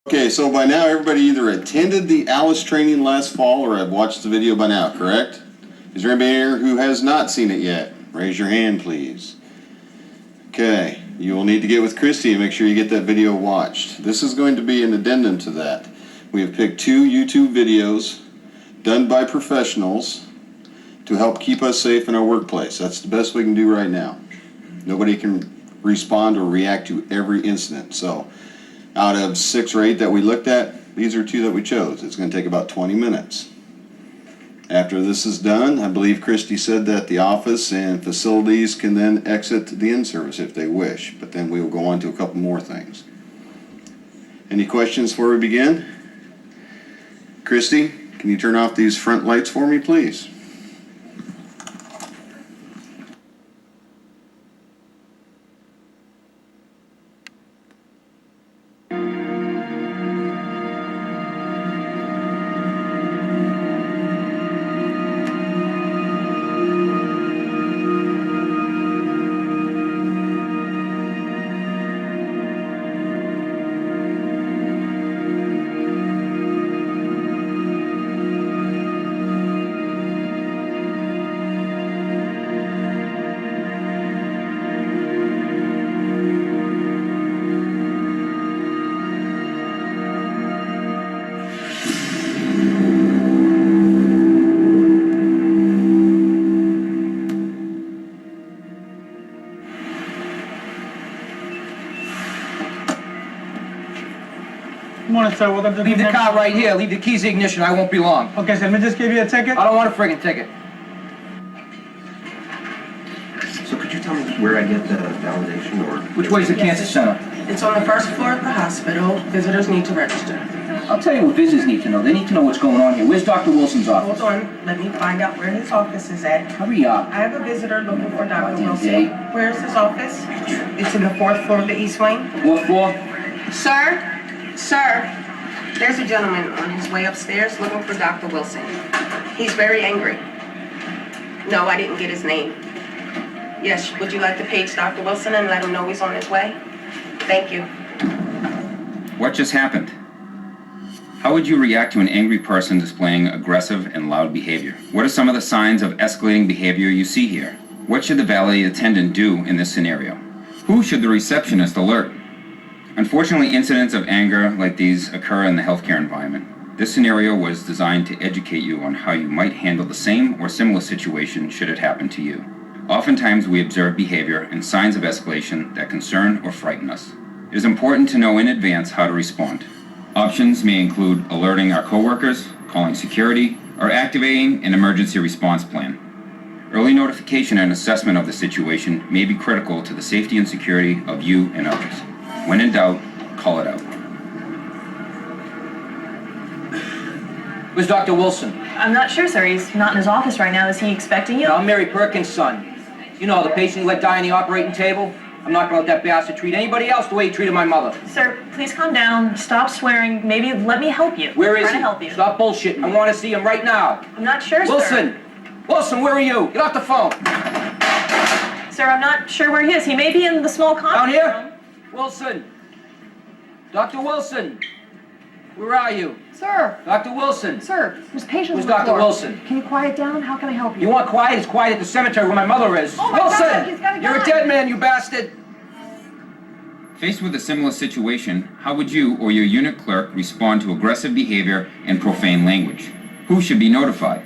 Okay, so by now everybody either attended the Alice training last fall or have watched the video by now, correct? Is there anybody here who has not seen it yet? Raise your hand, please. Okay, you will need to get with Christy and make sure you get that video watched. This is going to be an addendum to that. We have picked 2 YouTube videos done by professionals to help keep us safe in our workplace. That's the best we can do right now. Nobody can respond or react to every incident. So out of 6 or 8 that we looked at, these are 2 that we chose. It's going to take about 20 minutes. After this is done, I believe Christy said that the office and facilities can then exit the in-service if they wish, but then we will go on to a couple more things. Any questions before we begin? Christy, can you turn off these front lights for me, please? Good morning, sir. Welcome to Leave the car right here. Leave the keys in the ignition. I won't be long. Okay, sir. Let me just give you a ticket. I don't want a friggin' ticket. So could you tell me where I get the validation or... Which way's the cancer center? It's on the first floor of the hospital. Visitors need to register. I'll tell you what visitors need to know. They need to know what's going on here. Where's Dr. Wilson's office? Hold on. Let me find out where his office is at. Hurry up. I have a visitor looking for Dr. Goddamn Wilson. day. Where's his office? It's in the 4th floor of the East Wing. What for? Sir, there's a gentleman on his way upstairs looking for Dr. Wilson. He's very angry. No, I didn't get his name. Yes, would you like to page Dr. Wilson and let him know he's on his way? Thank you. What just happened? How would you react to an angry person displaying aggressive and loud behavior? What are some of the signs of escalating behavior you see here? What should the valet attendant do in this scenario? Who should the receptionist alert? Unfortunately, incidents of anger like these occur in the healthcare environment. This scenario was designed to educate you on how you might handle the same or similar situation should it happen to you. Oftentimes, we observe behavior and signs of escalation that concern or frighten us. It is important to know in advance how to respond. Options may include alerting our coworkers, calling security, or activating an emergency response plan. Early notification and assessment of the situation may be critical to the safety and security of you and others. When in doubt, call it out. Where's Dr. Wilson? I'm not sure, sir. He's not in his office right now. Is he expecting you? No, I'm Mary Perkins' son. You know, the patient you let die on the operating table? I'm not gonna let that bastard treat anybody else the way he treated my mother. Sir, please calm down. Stop swearing. Maybe let me help you. Where is I'm trying he? to help you. Stop bullshitting. I want to see him right now. I'm not sure, Wilson! sir. Wilson, where are you? Get off the phone. Sir, I'm not sure where he is. He may be in the small Down conference here? room. Wilson! Dr. Wilson! Where are you? Sir, Dr. Wilson! sir, there's patients Where's on the Dr. floor. Wilson? Can you quiet down? How can I help you? You want quiet? It's quiet at the cemetery where my mother is. Oh my Wilson! God, he's got a You're a gun. dead man, you bastard! Faced with a similar situation, how would you or your unit clerk respond to aggressive behavior and profane language? Who should be notified?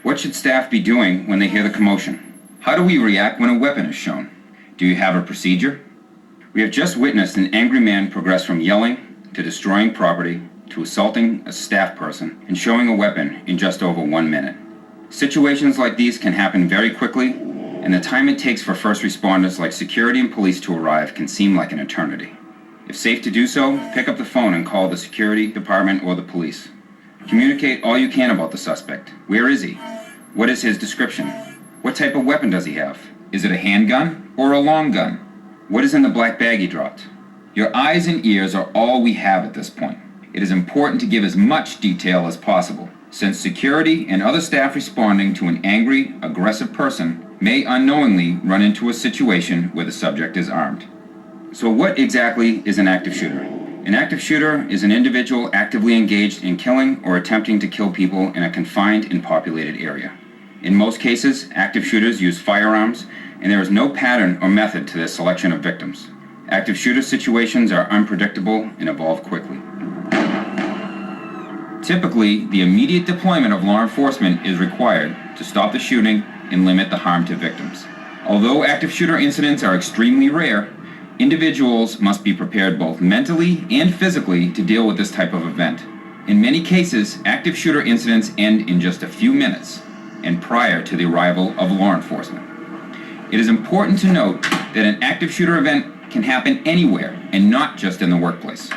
What should staff be doing when they hear the commotion? How do we react when a weapon is shown? Do you have a procedure? We have just witnessed an angry man progress from yelling to destroying property to assaulting a staff person and showing a weapon in just over 1 minute. Situations like these can happen very quickly, and the time it takes for first responders like security and police to arrive can seem like an eternity. If safe to do so, pick up the phone and call the security department or the police. Communicate all you can about the suspect. Where is he? What is his description? What type of weapon does he have? Is it a handgun or a long gun? What is in the black bag he dropped? Your eyes and ears are all we have at this point. It is important to give as much detail as possible, since security and other staff responding to an angry, aggressive person may unknowingly run into a situation where the subject is armed. So what exactly is an active shooter? An active shooter is an individual actively engaged in killing or attempting to kill people in a confined and populated area. In most cases, active shooters use firearms, and there is no pattern or method to their selection of victims. Active shooter situations are unpredictable and evolve quickly. Typically, the immediate deployment of law enforcement is required to stop the shooting and limit the harm to victims. Although active shooter incidents are extremely rare, individuals must be prepared both mentally and physically to deal with this type of event. In many cases, active shooter incidents end in just a few minutes and prior to the arrival of law enforcement. It is important to note that an active shooter event can happen anywhere and not just in the workplace.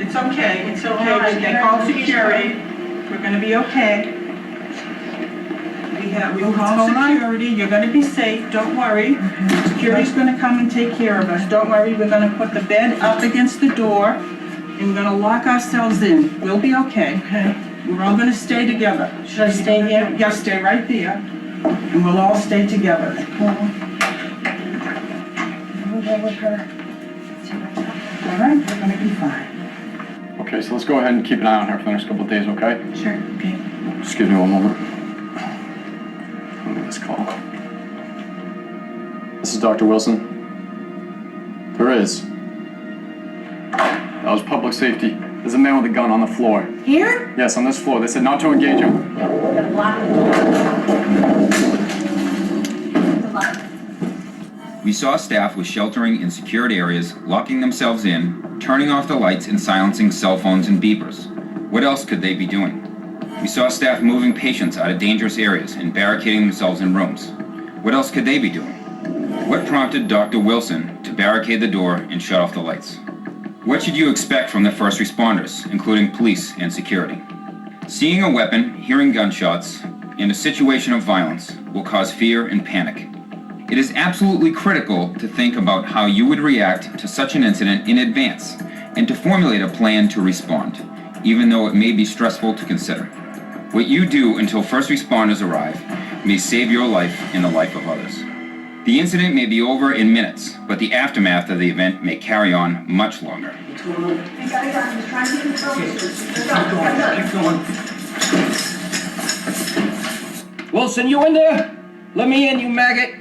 It's okay, they call security, we're gonna be okay. We'll call security, you're gonna be safe, don't worry. Security's gonna come and take care of us, don't worry, we're gonna put the bed up against the door, and we're gonna lock ourselves in, we'll be okay. We're all gonna stay together. Should I stay here? Yeah, stay right there, and we'll all stay together. We'll go with her. All right, we're gonna be fine. Okay, so let's go ahead and keep an eye on her for the next couple of days, okay? Sure. Okay. Just give me one moment. Let me this call. This is Dr. Wilson. There is. That was public safety. There's a man with a gun on the floor. Here? Yes, on this floor. They said not to engage him. We're gonna block the door. The lock. We saw staff with sheltering in secured areas, locking themselves in, turning off the lights and silencing cell phones and beepers. What else could they be doing? We saw staff moving patients out of dangerous areas and barricading themselves in rooms. What else could they be doing? What prompted Dr. Wilson to barricade the door and shut off the lights? What should you expect from the first responders, including police and security? Seeing a weapon, hearing gunshots, in a situation of violence will cause fear and panic. It is absolutely critical to think about how you would react to such an incident in advance and to formulate a plan to respond, even though it may be stressful to consider. What you do until first responders arrive may save your life and the life of others. The incident may be over in minutes, but the aftermath of the event may carry on much longer. Wilson, you in there? Let me in, you maggot.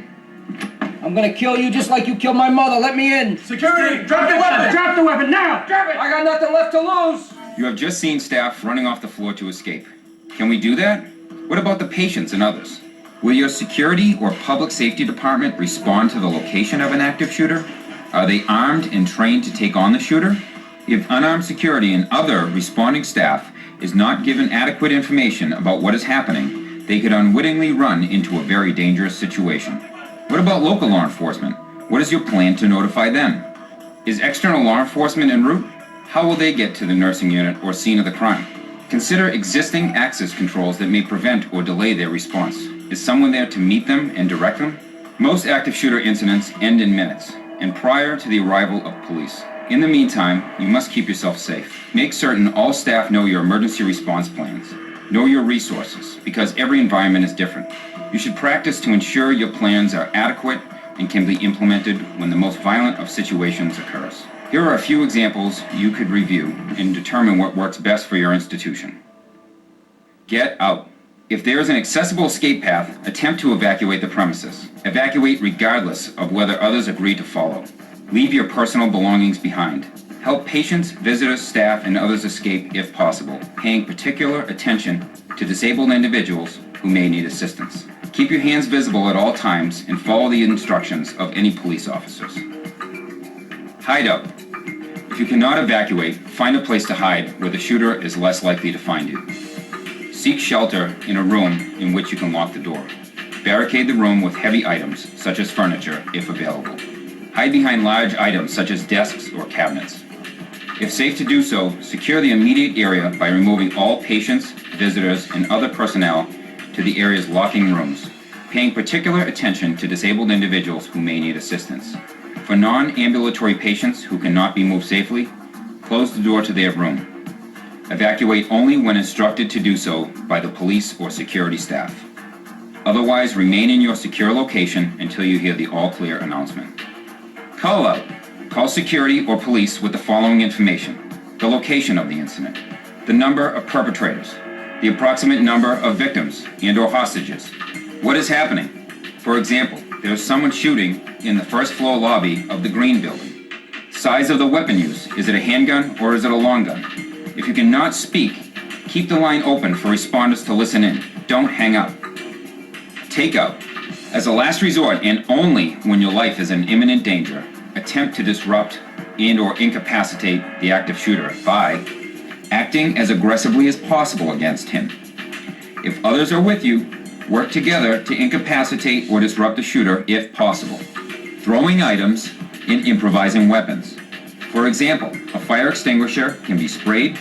I'm gonna kill you just like you killed my mother. Let me in. Security! Drop the weapon! Drop the weapon now! Drop it! I got nothing left to lose. You have just seen staff running off the floor to escape. Can we do that? What about the patients and others? Will your security or public safety department respond to the location of an active shooter? Are they armed and trained to take on the shooter? If unarmed security and other responding staff is not given adequate information about what is happening, they could unwittingly run into a very dangerous situation. What about local law enforcement? What is your plan to notify them? Is external law enforcement en route? How will they get to the nursing unit or scene of the crime? Consider existing access controls that may prevent or delay their response. Is someone there to meet them and direct them? Most active shooter incidents end in minutes and prior to the arrival of police. In the meantime, you must keep yourself safe. Make certain all staff know your emergency response plans. Know your resources, because every environment is different. You should practice to ensure your plans are adequate and can be implemented when the most violent of situations occurs. Here are a few examples you could review and determine what works best for your institution. Get out. If there is an accessible escape path, attempt to evacuate the premises. Evacuate regardless of whether others agree to follow. Leave your personal belongings behind. Help patients, visitors, staff, and others escape if possible, paying particular attention to disabled individuals who may need assistance. Keep your hands visible at all times and follow the instructions of any police officers. Hide out. If you cannot evacuate, find a place to hide where the shooter is less likely to find you. Seek shelter in a room in which you can lock the door. Barricade the room with heavy items, such as furniture, if available. Hide behind large items, such as desks or cabinets. If safe to do so, secure the immediate area by removing all patients, visitors, and other personnel to the area's locking rooms, paying particular attention to disabled individuals who may need assistance. For non-ambulatory patients who cannot be moved safely, close the door to their room. Evacuate only when instructed to do so by the police or security staff. Otherwise, remain in your secure location until you hear the all-clear announcement. Call out. Call security or police with the following information. the location of the incident, the number of perpetrators, the approximate number of victims and/or hostages. What is happening? For example, there is someone shooting in the first floor lobby of the Green Building. Size of the weapon use. Is it a handgun or is it a long gun? If you cannot speak, keep the line open for responders to listen in. Don't hang up. Takeout. As a last resort and only when your life is in imminent danger, attempt to disrupt and/or incapacitate the active shooter by acting as aggressively as possible against him. If others are with you, work together to incapacitate or disrupt the shooter if possible. Throwing items and improvising weapons. For example, a fire extinguisher can be sprayed,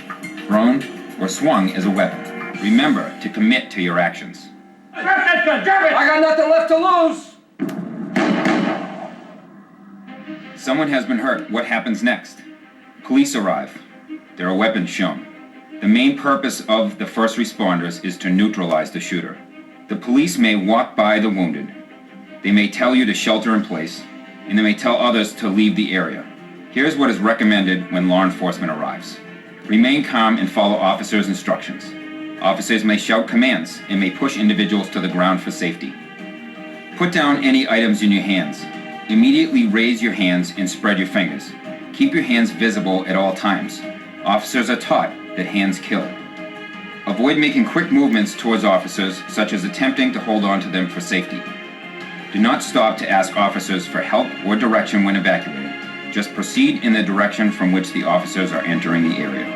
thrown, or swung as a weapon. Remember to commit to your actions. I got nothing left to lose! Someone has been hurt. What happens next? Police arrive. There are weapons shown. The main purpose of the first responders is to neutralize the shooter. The police may walk by the wounded. They may tell you to shelter in place, and they may tell others to leave the area. Here's what is recommended when law enforcement arrives. Remain calm and follow officers' instructions. Officers may shout commands and may push individuals to the ground for safety. Put down any items in your hands. Immediately raise your hands and spread your fingers. Keep your hands visible at all times. Officers are taught that hands kill. Avoid making quick movements towards officers, such as attempting to hold on to them for safety. Do not stop to ask officers for help or direction when evacuating. Just proceed in the direction from which the officers are entering the area.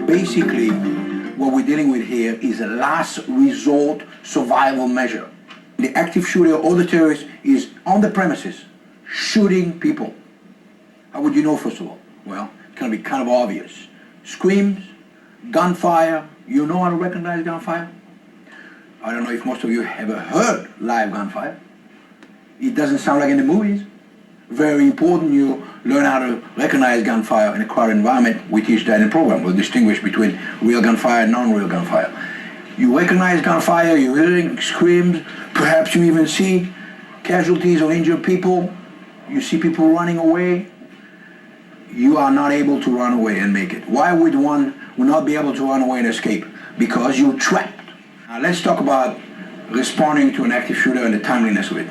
Basically, what we're dealing with here is a last resort survival measure. The active shooter or the terrorist is on the premises shooting people. How would you know, first of all? Well, it's going to be kind of obvious. Screams, gunfire. You know how to recognize gunfire? I don't know if most of you ever heard live gunfire. It doesn't sound like in the movies. Very important you learn how to recognize gunfire in a crowded environment. We teach that in the program. We'll distinguish between real gunfire and non-real gunfire. You recognize gunfire, you're hearing screams, perhaps you even see casualties or injured people. You see people running away. You are not able to run away and make it. Why would one not be able to run away and escape? Because you're trapped. Now let's talk about responding to an active shooter and the timeliness of it.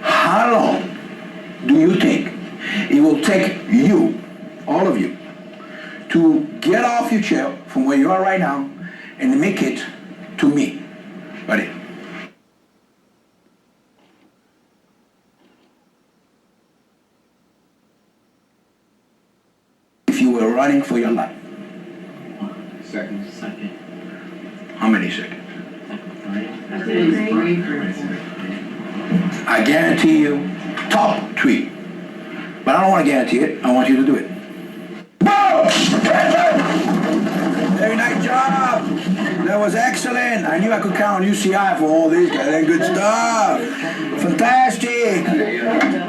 How long do you think it will take you, all of you, to get off your chair from where you are right now and make it to me? Ready? If you were running for your life. Second. How many seconds? I guarantee you, top 3. But I don't want to guarantee it. I want you to do it. Whoa! Very nice job. That was excellent. I knew I could count on UCI for all these guys. They're good stuff. Fantastic.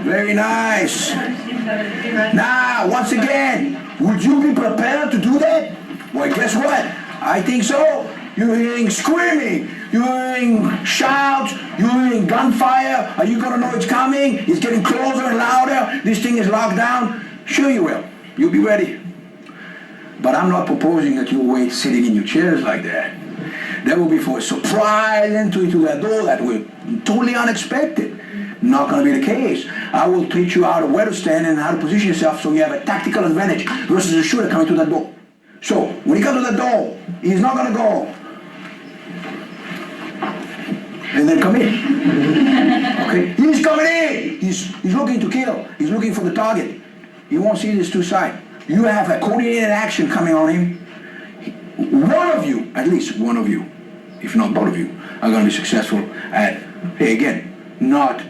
Very nice. Now, once again, would you be prepared to do that? Well, guess what? I think so. You're hearing screaming. You're hearing shouts. You're hearing gunfire. Are you going to know it's coming? It's getting closer and louder. This thing is locked down. Sure you will. You'll be ready. But I'm not proposing that you wait sitting in your chairs like that. That will be for a surprise entry to that door that will totally unexpected. Not going to be the case. I will teach you how to where to stand and how to position yourself so you have a tactical advantage versus a shooter coming to that door. So when he comes to that door, he's not going to go and then come in. Okay? He's coming in. He's looking to kill. He's looking for the target. He won't see this two sides. You have a coordinated action coming on him. One of you, at least one of you, if not both of you, are going to be successful at, hey, again, not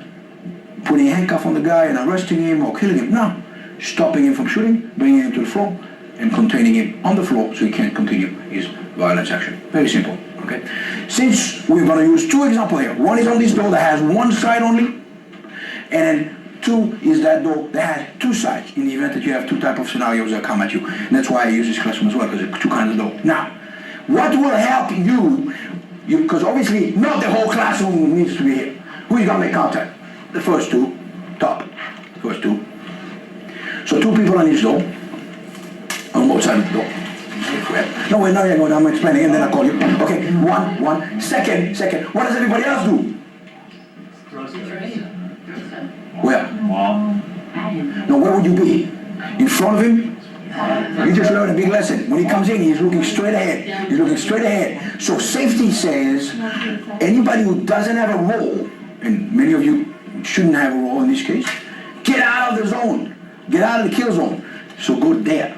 putting a handcuff on the guy and arresting him or killing him. No, stopping him from shooting, bringing him to the floor, and containing him on the floor so he can't continue his violence action. Very simple, okay? Since we're going to use two examples here. One is on this door that has one side only, and then two is that door that has two sides in the event that you have two type of scenarios that come at you. And that's why I use this classroom as well, because it's two kinds of door. Now, what will help you, because obviously not the whole classroom needs to be here. Who's going to make contact? The first two, top, first two. So two people on each door, on both sides of the door. No, wait, no, yeah, I'm explaining and then I'll call you. Okay, one, second. What does everybody else do? Where? No, where would you be? In front of him? You just learned a big lesson. When he comes in, he's looking straight ahead. He's looking straight ahead. So safety says, anybody who doesn't have a role, and many of you shouldn't have a role in this case, get out of the zone. Get out of the kill zone. So go there.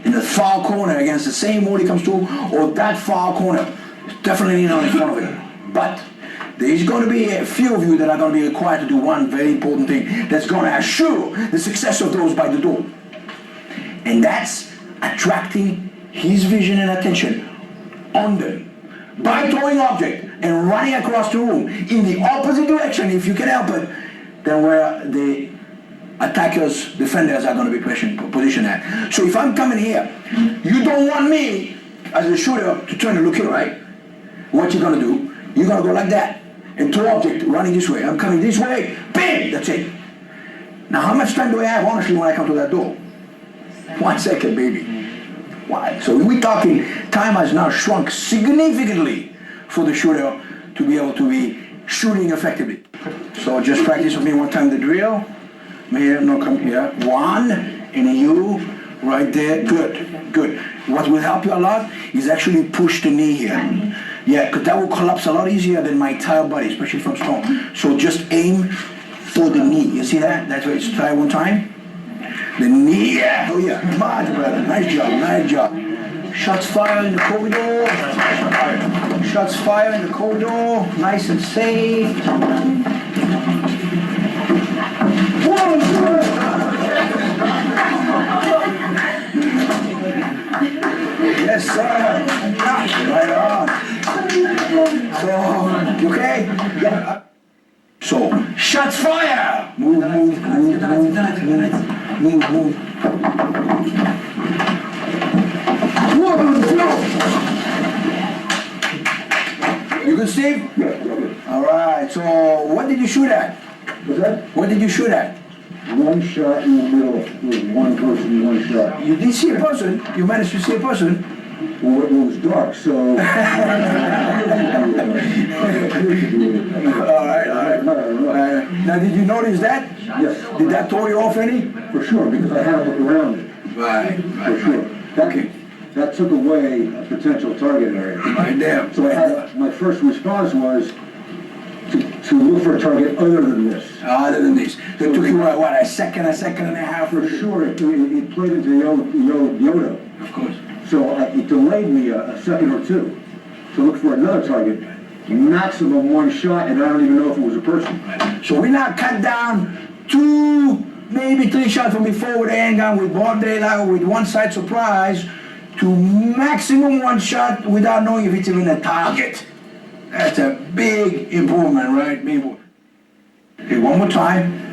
In the far corner against the same wall he comes to, or that far corner. Definitely not in front of him. But there's going to be a few of you that are going to be required to do one very important thing that's going to assure the success of those by the door. And that's attracting his vision and attention on them by throwing object and running across the room in the opposite direction, if you can help it, than where the attackers, defenders are going to be positioned at. So if I'm coming here, you don't want me as a shooter to turn and look here, right? What you're going to do, you're going to go like that and throw object running this way. I'm coming this way, bam, that's it. Now how much time do I have, honestly, when I come to that door? 1 second, baby. Why? So we're talking, time has now shrunk significantly for the shooter to be able to be shooting effectively. So just practice with me one time the drill. Here, no, come here. One, and you, right there. Good. What will help you a lot is actually push the knee here. Yeah, because that will collapse a lot easier than my entire body, especially from stone. So just aim for the knee. You see that? That's right. Try one time. The knee, yeah. Oh yeah, much better. Nice job. Shots fired in the corridor. Shots fired in the corridor. Nice and safe. Yes, sir. Right on. So, you okay? Yeah. So, shots fire! Move. You good, Steve? All right, so what did you shoot at? What's that? What did you shoot at? One shot in the middle with one person, one shot. You did see a person. You managed to see a person. Well, it was dark, so... All right. Now, did you notice that? Yes. Did that throw you off any? For sure, because I had to look around it. Right. For sure. That took away a potential target area. Right there. So I had, my first response was to look for a target other than this. Other than this. It took you, what, a second and a half? For sure, it played into Yoda. Of course. So it delayed me a second or two to look for another target. Maximum one shot, and I don't even know if it was a person. So we now cut down 2, maybe 3 shots from before with a handgun, with broad daylight, with one side surprise, to maximum 1 shot without knowing if it's even a target. That's a big improvement, right? Big improvement. Okay, one more time.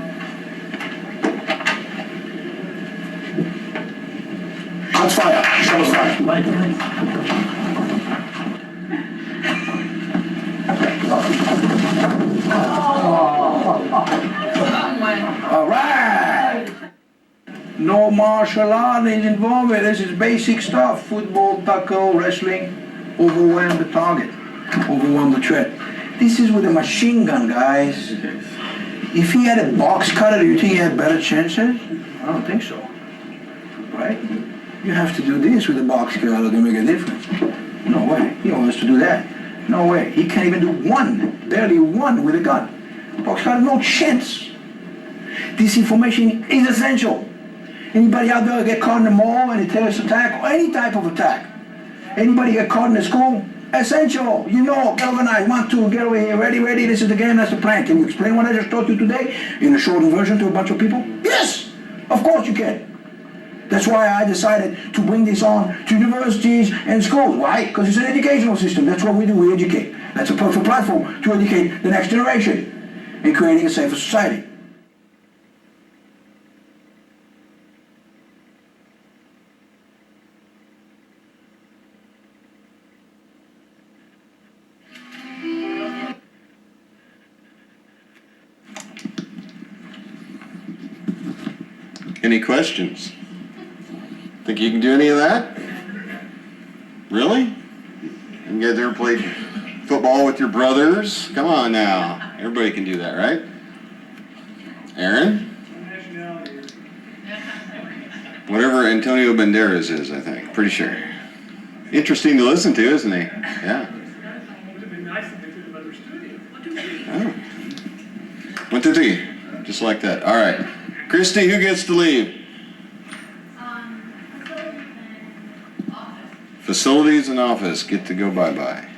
Shots fire. Shots fire. All right. No martial art is involved. This is basic stuff. Football, tackle, wrestling. Overwhelm the target. Overwhelm the threat. This is with a machine gun, guys. If he had a box cutter, do you think he had better chances? I don't think so. Right? You have to do this with a box cutter to make a difference. No way. He wants to do that. No way. He can't even do one, barely one with a gun. Box cutter, no chance. This information is essential. Anybody out there get caught in the mall in a terrorist attack or any type of attack? Anybody get caught in the school? Essential. You know, galvanize, 1, 2, get over here, ready, this is the game, that's the plan. Can you explain what I just taught you today in a shortened version to a bunch of people? Yes, of course you can. That's why I decided to bring this on to universities and schools. Why? Because it's an educational system. That's what we do, we educate. That's a perfect platform to educate the next generation in creating a safer society. Any questions? Think you can do any of that? Really? You guys ever played football with your brothers? Come on now. Everybody can do that, right? Aaron? Whatever Antonio Banderas is, I think. Pretty sure. Interesting to listen to, isn't he? Yeah. Oh. 1, 2, 3. Just like that. All right. Christy, who gets to leave? Facilities and office get to go bye-bye.